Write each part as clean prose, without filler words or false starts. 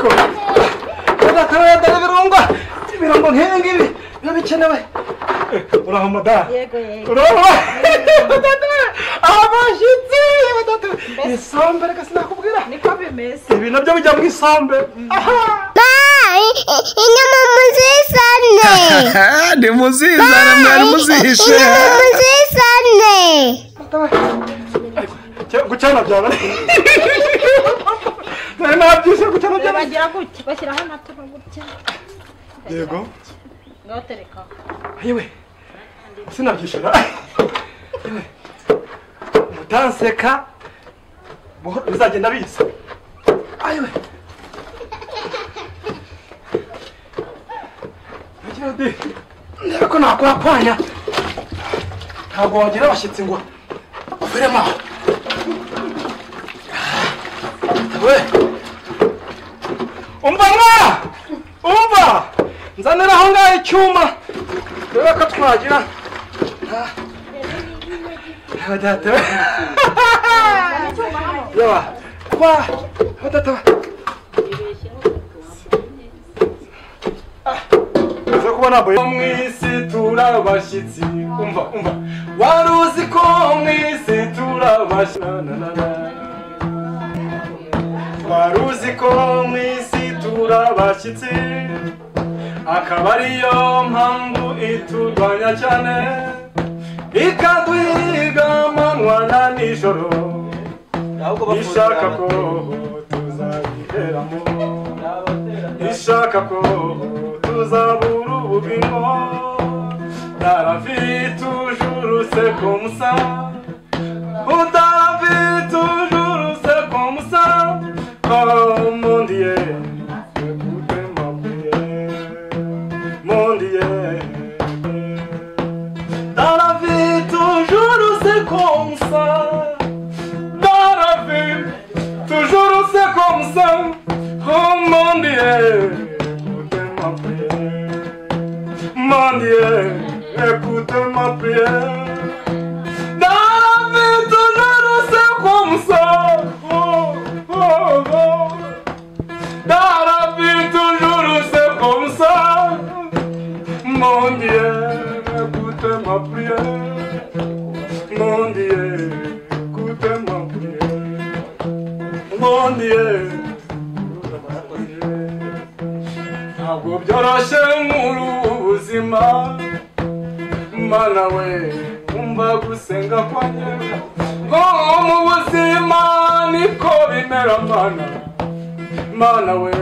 ariko udakaraya birunga ibirango nk'ibi biba bikenewe. Uraho mada? Yego yego. Uraho? Abashitsi batatu. Isombe reka sinakubwira. Niko bimeze. Ibi nabyo bijya mu isombe. Inyama muzisane. Ni muzizana mwari muzihishe. Inyama muzisane. Gucana byaba. Nabyise gucana byaba. Bagira gutya bashyiraho amata gutya. Yego. Ngatereka. Ayiwe. Sinabyishura. Mutanseka. Bizagenda biza. Ayiwe. Ndako nakwakwanya. Ntabwo wagira abashyitsi ngo uveremo aho. Umva mwa! Umva! Nzanira aho ngaho icyuma. Reba ko twagira. Yawa. Kwa. Hatata. Kubona boye mwisi turabashitsi. Umva. Waruzi ko mwisi turabashitsi. Waruzi ko mwisi turabashitsi. Akaba ariyo mpamvu iturwanya cyane, ikaduhiga amanywa na nijoro, ishaka ko tuzabiheramo, ishaka ko tuzabura ubugingo. Dans la vie toujours c'est comme ça, dans la vie toujours c'est comme ça. Oh mon Dieu, écoutez ma prière, mon Dieu. Dans la vie toujours c'est comme ça, dans la vie toujours c'est comme ça. Oh mon Dieu, écoutez ma prière, mon Dieu, écoutez ma prière. Dans la vie toujours c'est comme ça. Dans la vie toujours c'est comme ça. Mon Dieu, écoutez ma prière. Mon Dieu, écoutez ma prière. Mon Dieu, ntabwo byoroshye muri ubu buzima. Mana we, umva gusenga kwanjye. Mu buzima niko bimera mana. Mana we,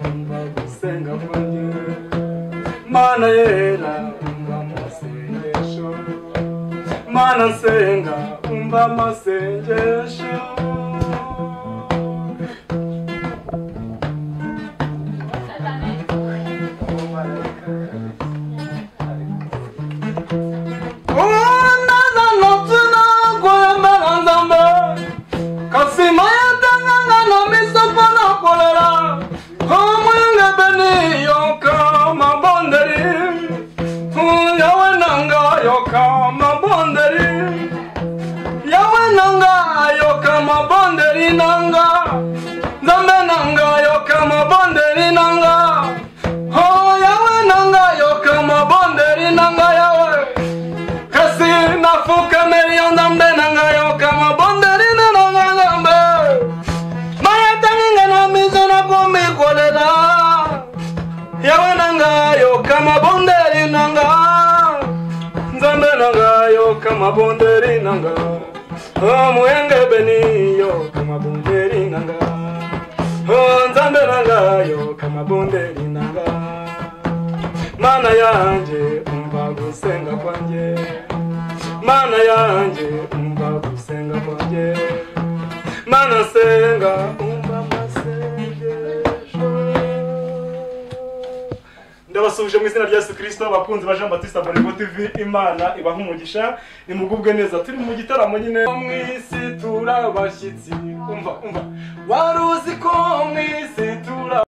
umva gusenga kwanjye. Mana yera, umva amasengesho. Mana nsenga, umva amasengesho. Kama bonderi nanga, muenge beni yo kama bonderi nanga, nzambe nanga yo kama bonderi nanga. Mana yanje umva gusenga kwanje, mana yanje umva gusenga kwanje, mana senga umva masengesho. Ndabasubije mu izina rya Yesu Kristo, abakunzi ba Jean Baptiste Bongo TV. Imana ibaha umugisha, nimugubwe neza. Turi mu gitaramo nyine mwisi turabashitsi. Umva waruzi ko mwisi